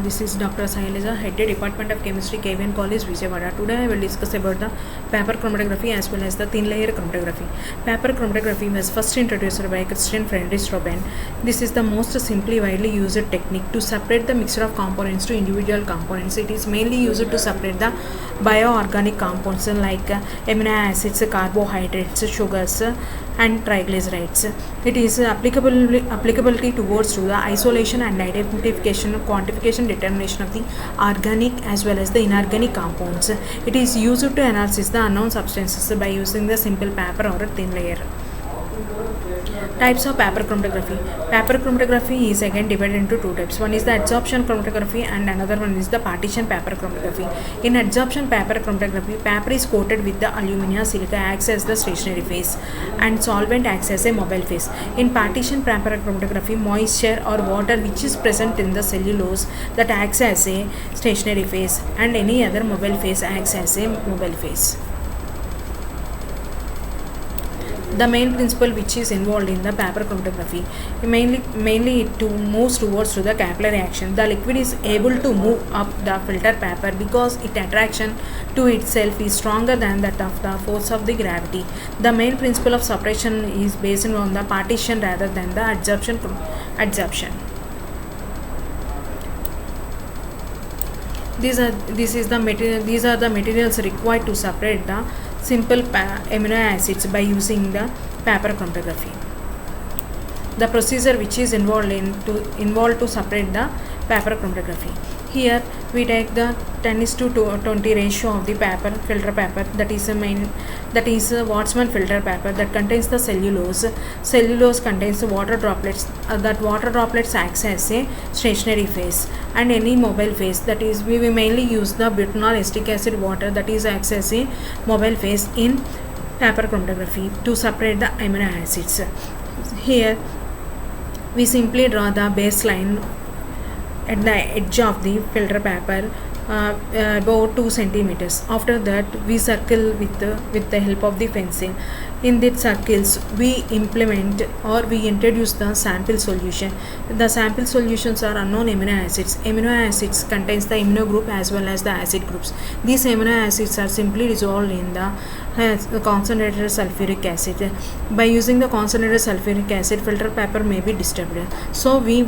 This is Dr.O.Sailaja, Head Department of Chemistry, K.B.N College, Vijayawada. Today I will discuss about the paper chromatography as well as the thin layer chromatography. Paper chromatography was first introduced by Christian Friedrich Robin. This is the most simply widely used technique to separate the mixture of components to individual components. It is mainly used to separate the bioorganic compounds like amino acids, carbohydrates, sugars, and triglycerides. It is applicability towards to the isolation and identification, quantification, determination of the organic as well as the inorganic compounds. It is used to analyze the unknown substances by using the simple paper or a thin layer. Types of paper chromatography. Paper chromatography is again divided into two types. One is the adsorption chromatography and another one is the partition paper chromatography. In adsorption paper chromatography, paper is coated with the alumina, silica acts as the stationary phase and solvent acts as a mobile phase. In partition paper chromatography, moisture or water which is present in the cellulose that acts as a stationary phase and any other mobile phase acts as a mobile phase. The main principle which is involved in the paper chromatography, mainly it moves towards to the capillary action. The liquid is able to move up the filter paper because its attraction to itself is stronger than that of the force of the gravity. The main principle of separation is based on the partition rather than the adsorption. These are the materials required to separate the simple amino acids by using the paper chromatography. The procedure which is involved to separate the paper chromatography. Here we take the 10:20 ratio of the paper, filter paper, that is a Wattsman filter paper that contains the cellulose. Cellulose contains the water droplets. That water droplets acts as a stationary phase and any mobile phase, that is we mainly use the butanol acetic acid water that is acts as a mobile phase in paper chromatography to separate the amino acids. Here we simply draw the baseline at the edge of the filter paper about 2 centimeters. After that we circle with the help of the pencil. In these circles we implement or we introduce the sample solution. The sample solutions are unknown amino acids. Amino acids contains the amino group as well as the acid groups. These amino acids are simply dissolved in the concentrated sulfuric acid. By using the concentrated sulfuric acid, filter paper may be disturbed. So we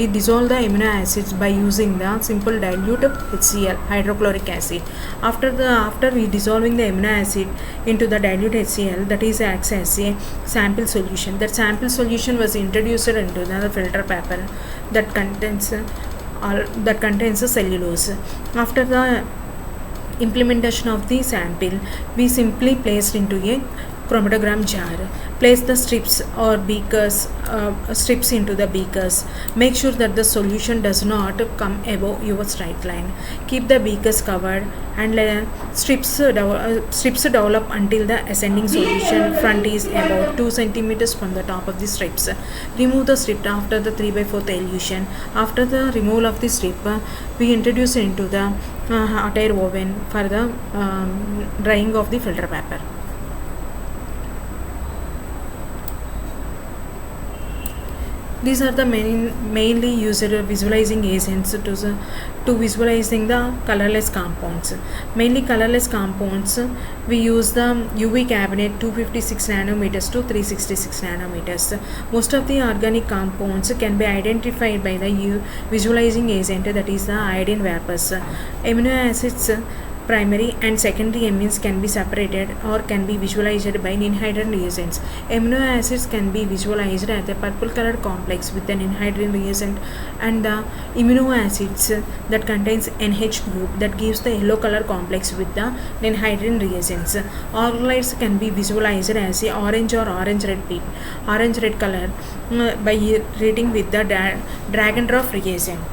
dissolve the amino acids by using the simple dilute HCl, hydrochloric acid. After we dissolving the amino acid into the dilute HCl, that is acts as a sample solution. That sample solution was introduced into the filter paper that contains the cellulose. After the implementation of the sample, we simply placed into a chromatogram jar. Place the strips or beakers into the beakers. Make sure that the solution does not come above your straight line. Keep the beakers covered and let strips develop until the ascending solution front is about 2 centimeters from the top of the strips. Remove the strip after the 3/4 elution. After the removal of the strip, we introduce into the hot air oven for the drying of the filter paper. These are the mainly used visualizing agents to visualizing the colorless compounds. Mainly colorless compounds, we use the UV cabinet 256 nanometers to 366 nanometers. Most of the organic compounds can be identified by the visualizing agent, that is the iodine vapors. Amino acids, primary and secondary amines can be separated or can be visualized by anhydride reagents. Amino acids can be visualized as a purple colored complex with an anhydride reagent, and the amino acids that contains NH group that gives the yellow color complex with the anhydride reagents. Organoids can be visualized as a orange or orange red color by reading with the drag and drop reagent.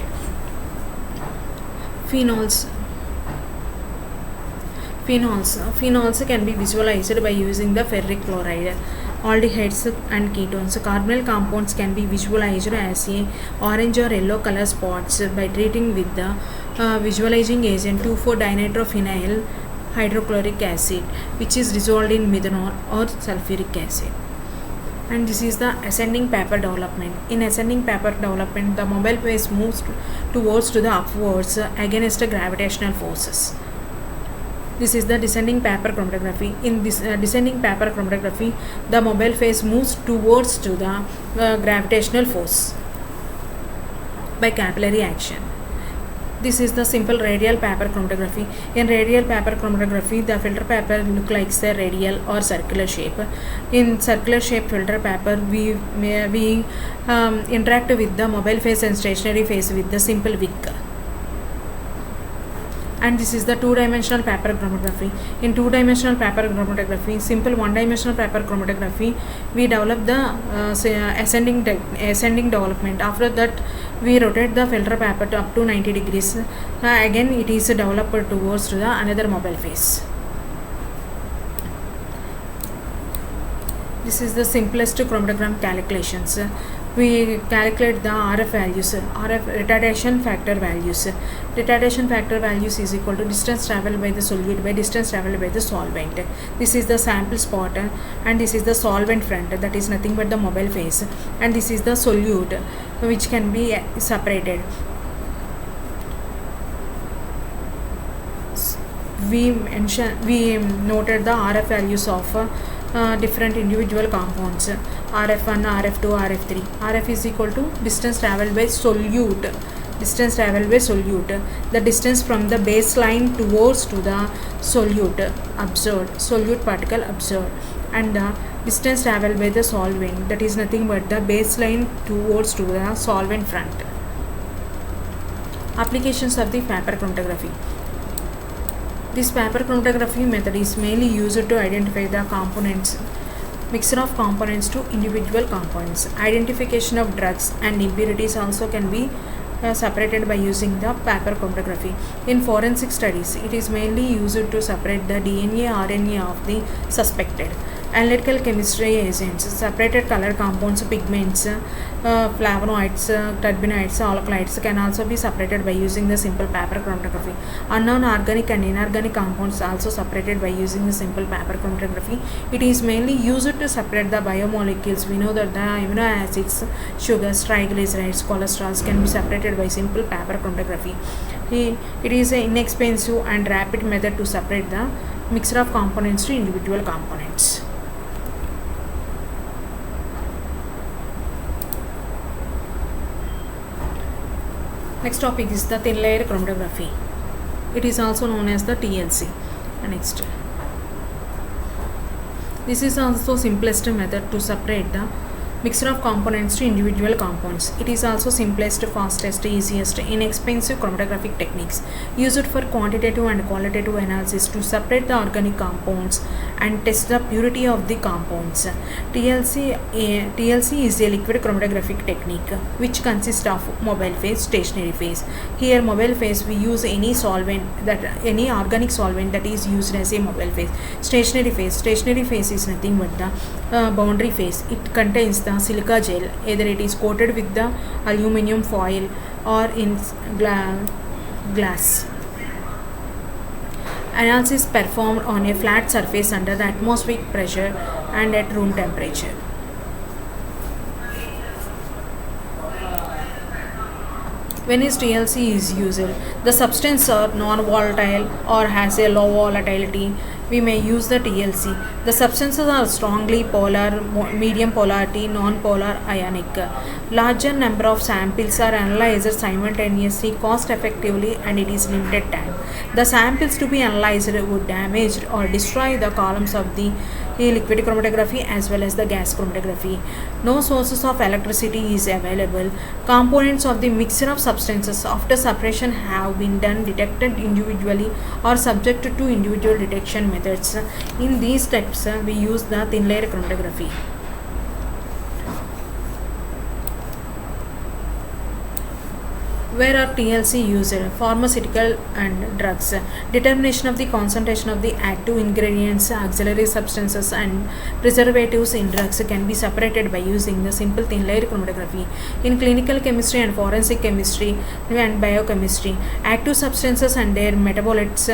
Phenols can be visualized by using the ferric chloride. Aldehydes and ketones. Carbonyl compounds can be visualized as a orange or yellow color spots by treating with the visualizing agent 2,4-dinitrophenyl hydrochloric acid, which is dissolved in methanol or sulfuric acid. And this is the ascending paper development. In ascending paper development, the mobile phase moves towards to the upwards against the gravitational forces. This is the descending paper chromatography. In this descending paper chromatography, the mobile phase moves towards to the gravitational force by capillary action. This is the simple radial paper chromatography. In radial paper chromatography, the filter paper look like the radial or circular shape. In circular shape filter paper, we interact with the mobile phase and stationary phase with the simple wick. And this is the two-dimensional paper chromatography. In two-dimensional paper chromatography, simple one-dimensional paper chromatography, we develop the ascending development. After that, we rotate the filter paper to up to 90 degrees. Again, it is developed towards to the another mobile phase. This is the simplest chromatogram calculations. We calculate the RF values, RF retardation factor values. Retardation factor values is equal to distance travelled by the solute by distance travelled by the solvent. This is the sample spot and this is the solvent front, that is nothing but the mobile phase, and this is the solute which can be separated. We noted the RF values of different individual compounds, RF1, RF2, RF3. RF is equal to distance travelled by solute. Distance travelled by solute. The distance from the baseline towards to the solute observed, solute particle observed, and the distance travelled by the solvent, that is nothing but the baseline towards to the solvent front. Applications of the paper chromatography. This paper chromatography method is mainly used to identify the components, mixture of components to individual components. Identification of drugs and impurities also can be separated by using the paper chromatography. In forensic studies, it is mainly used to separate the DNA, RNA of the suspected. Analytical chemistry agents, separated color compounds, pigments, flavonoids, turbinoids, alkaloids can also be separated by using the simple paper chromatography. Unknown organic and inorganic compounds also separated by using the simple paper chromatography. It is mainly used to separate the biomolecules. We know that the amino acids, sugars, triglycerides, cholesterols can be separated by simple paper chromatography. It is an inexpensive and rapid method to separate the mixture of components to individual components. Next topic is the thin layer chromatography. It is also known as the TLC. Next, this is also simplest method to separate the mixture of components to individual compounds. It is also simplest, fastest, easiest, inexpensive chromatographic techniques used for quantitative and qualitative analysis to separate the organic compounds and test the purity of the compounds. TLC is a liquid chromatographic technique which consists of mobile phase, stationary phase. Here mobile phase we use any solvent, that any organic solvent that is used as a mobile phase. Stationary phase is nothing but the boundary phase. It contains the silica gel, either it is coated with the aluminum foil or in glass. Analysis performed on a flat surface under the atmospheric pressure and at room temperature. When is TLC is used? The substance are non-volatile or has a low volatility, we may use the TLC. The substances are strongly polar, medium polarity, non-polar, ionic. Larger number of samples are analyzed simultaneously, cost effectively, and it is limited time. The samples to be analyzed would damage or destroy the columns of the liquid chromatography as well as the gas chromatography. No sources of electricity is available. Components of the mixture of substances after separation have been detected individually or subjected to individual detection methods. In these steps, we use the thin layer chromatography. Where are TLC used? Pharmaceutical and drugs. Determination of the concentration of the active ingredients, auxiliary substances, and preservatives in drugs can be separated by using the simple thin layer chromatography. In clinical chemistry and forensic chemistry and biochemistry, active substances and their metabolites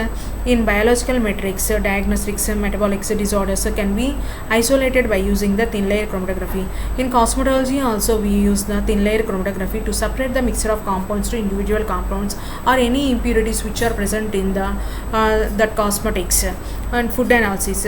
in biological metrics, diagnostics, metabolic disorders can be isolated by using the thin layer chromatography. In cosmetology also we use the thin layer chromatography to separate the mixture of compounds to individual compounds or any impurities which are present in the that cosmetics. And food analysis,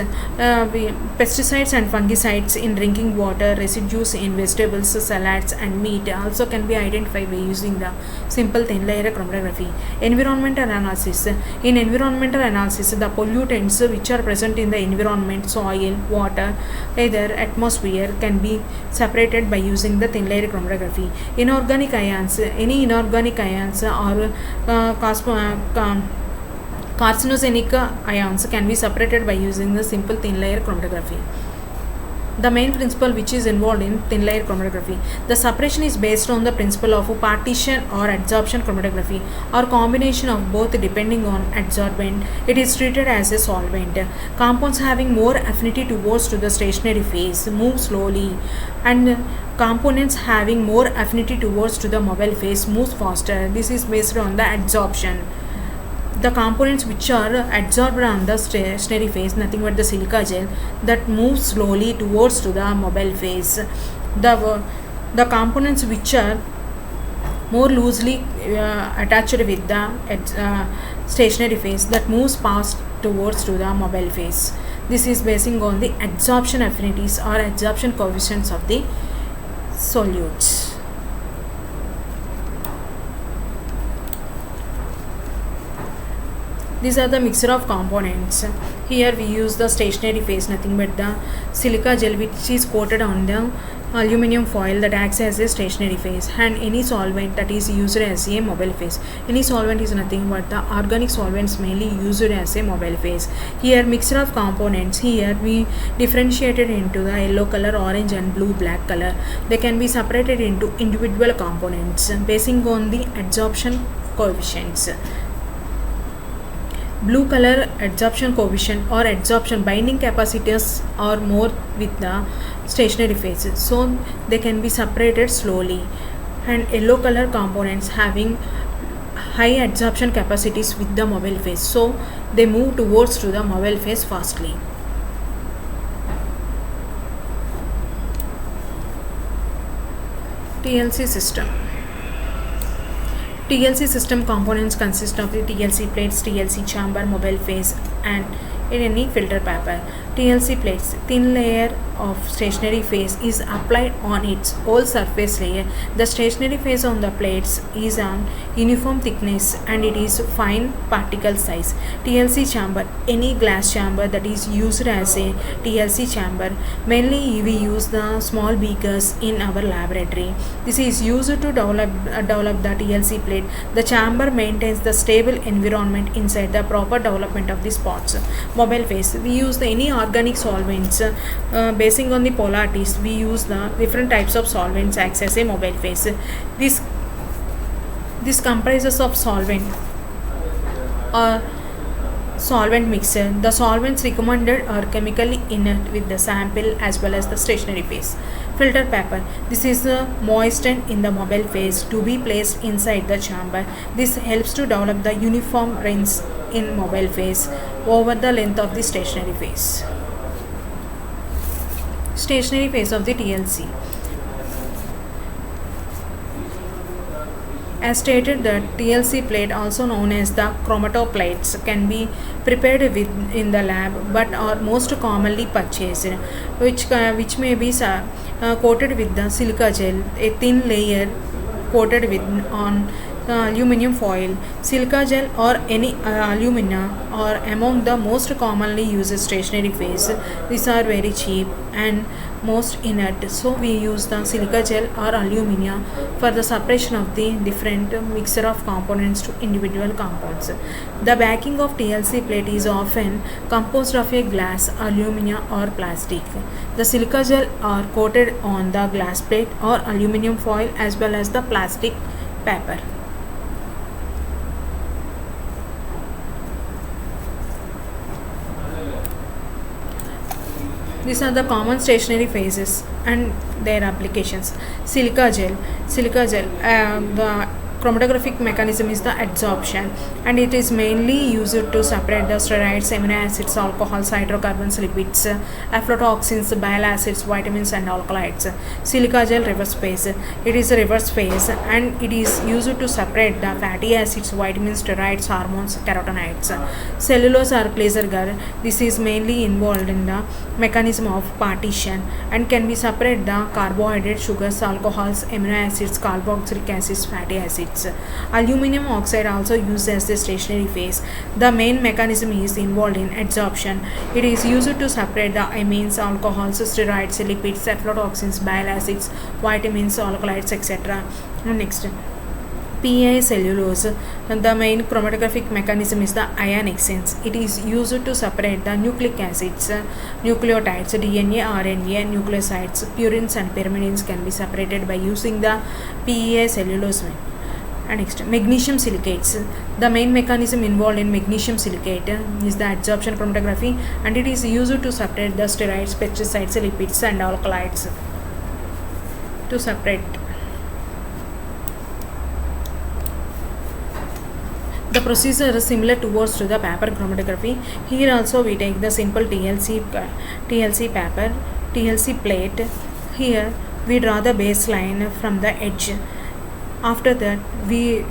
pesticides and fungicides in drinking water, residues in vegetables, salads and meat also can be identified by using the simple thin layer chromatography. Environmental analysis, in environmental analysis the pollutants which are present in the environment, soil, water, either atmosphere can be separated by using the thin layer chromatography. Inorganic ions, any inorganic ions or carcinogenic ions can be separated by using the simple thin layer chromatography. The main principle which is involved in thin layer chromatography. The separation is based on the principle of partition or adsorption chromatography or combination of both depending on adsorbent. It is treated as a solvent. Compounds having more affinity towards to the stationary phase move slowly, and components having more affinity towards to the mobile phase moves faster. This is based on the adsorption. The components which are adsorbed on the stationary phase, nothing but the silica gel, that moves slowly towards to the mobile phase. The components which are more loosely attached with the stationary phase, that moves fast towards to the mobile phase. This is basing on the adsorption affinities or adsorption coefficients of the solutes. These are the mixture of components. Here we use the stationary phase, nothing but the silica gel which is coated on the aluminum foil that acts as a stationary phase, and any solvent that is used as a mobile phase. Any solvent is nothing but the organic solvents mainly used as a mobile phase. Here mixture of components, here we differentiated into the yellow color, orange and blue, black color. They can be separated into individual components basing on the adsorption coefficients. Blue color adsorption coefficient or adsorption binding capacities are more with the stationary phase, so they can be separated slowly, and yellow color components having high adsorption capacities with the mobile phase, so they move towards to the mobile phase fastly. TLC system. TLC system components consist of the TLC plates, TLC chamber, mobile phase and in any filter paper. TLC plates, thin layer of stationary phase is applied on its whole surface layer. The stationary phase on the plates is on uniform thickness and it is fine particle size. TLC chamber, any glass chamber that is used as a TLC chamber. Mainly we use the small beakers in our laboratory. This is used to develop the TLC plate. The chamber maintains the stable environment inside the proper development of the spots. Mobile phase, we use any organic solvents. Basing on the polarities, we use the different types of solvents acts as a mobile phase. This comprises of solvent or solvent mixture. The solvents recommended are chemically inert with the sample as well as the stationary phase. Filter paper, this is moistened in the mobile phase to be placed inside the chamber. This helps to develop the uniform rinse in mobile phase over the length of the stationary phase. Stationary phase of the TLC. As stated, the TLC plate, also known as the chromatoplates, can be prepared in the lab but are most commonly purchased, which may be coated with the silica gel, a thin layer coated with on aluminum foil. Silica gel or any alumina are among the most commonly used stationary phase. These are very cheap and most inert, so we use the silica gel or alumina for the separation of the different mixture of components to individual compounds. The backing of TLC plate is often composed of a glass, alumina or plastic. The silica gel are coated on the glass plate or aluminum foil as well as the plastic paper. These are the common stationary phases and their applications. Silica gel. The chromatographic mechanism is the adsorption, and it is mainly used to separate the steroids, amino acids, alcohols, hydrocarbons, lipids, aflatoxins, bile acids, vitamins, and alkaloids. Silica gel reverse phase. It is a reverse phase, and it is used to separate the fatty acids, vitamins, steroids, hormones, carotenoids. Cellulose or Glaser. This is mainly involved in the mechanism of partition and can be separate the carbohydrate, sugars, alcohols, amino acids, carboxylic acids, fatty acids. Aluminum oxide also used as the stationary phase. The main mechanism is involved in adsorption. It is used to separate the amines, alcohols, steroids, lipids, aflatoxins, bile acids, vitamins, alkaloids, etc. Next, PA cellulose. The main chromatographic mechanism is the ion exchange. It is used to separate the nucleic acids, nucleotides, DNA, RNA, nucleosides, purines and pyrimidines can be separated by using the PA cellulose. And next, magnesium silicates. The main mechanism involved in magnesium silicate is the adsorption chromatography, and it is used to separate the steroids, pesticides, lipids and alkaloids. To separate the procedure is similar towards to the paper chromatography. Here also we take the simple TLC paper, TLC plate. Here we draw the baseline from the edge. After that we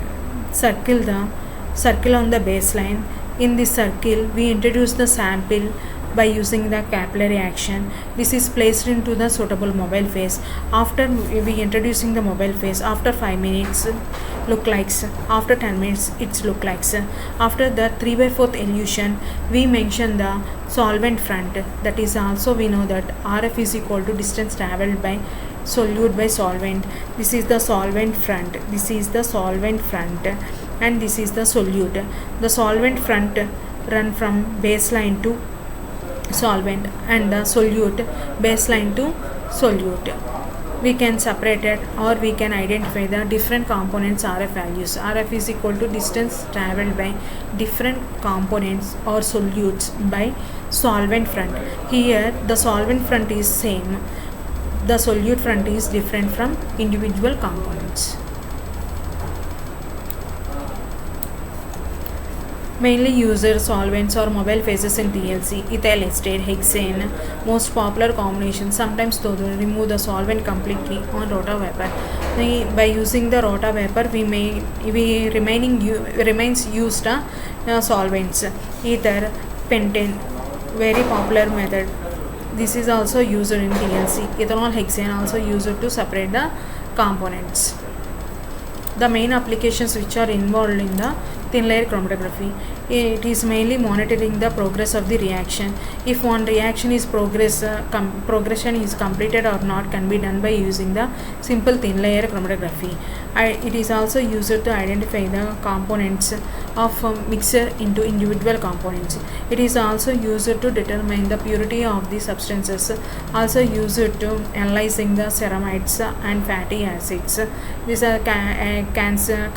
circle on the baseline. In this circle we introduce the sample by using the capillary action. This is placed into the suitable mobile phase. After we introducing the mobile phase, after 5 minutes look like, after 10 minutes it's look like. After the 3/4 elution we mention the solvent front. That is also we know that RF is equal to distance traveled by solute by solvent. This is the solvent front, this is the solvent front, and this is the solute. The solvent front run from baseline to solvent and the solute baseline to solute. We can separate it or we can identify the different components RF values. RF is equal to distance traveled by different components or solutes by solvent front. Here the solvent front is same, the solute front is different from individual components. Mainly used solvents or mobile phases in TLC: ethyl acetate, hexane, most popular combination. Sometimes though they remove the solvent completely on rotavapor. By using the rotavapor remains used solvents: ether, pentane, very popular method. This is also used in TLC. Ethanol, hexane also used to separate the components. The main applications which are involved in the thin layer chromatography, it is mainly monitoring the progress of the reaction. If one reaction is progression is completed or not can be done by using the simple thin layer chromatography. It is also used to identify the components of mixture into individual components. It is also used to determine the purity of the substances, also used to analyzing the ceramides and fatty acids. These are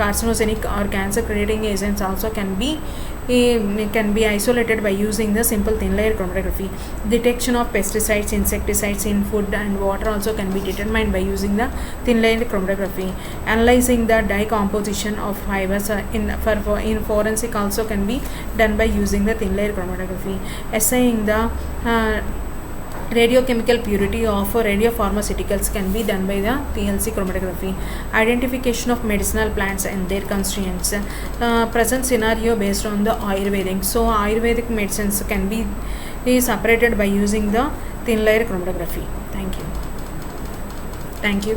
carcinogenic or cancer creating agents also can be isolated by using the simple thin layer chromatography. Detection of pesticides, insecticides in food and water also can be determined by using the thin layer chromatography. Analyzing the dye composition of fibers in forensic also can be done by using the thin layer chromatography. Assaying the radiochemical purity of radiopharmaceuticals can be done by the TLC chromatography. Identification of medicinal plants and their constituents. Present scenario based on the Ayurvedic. So Ayurvedic medicines can be separated by using the thin layer chromatography. Thank you.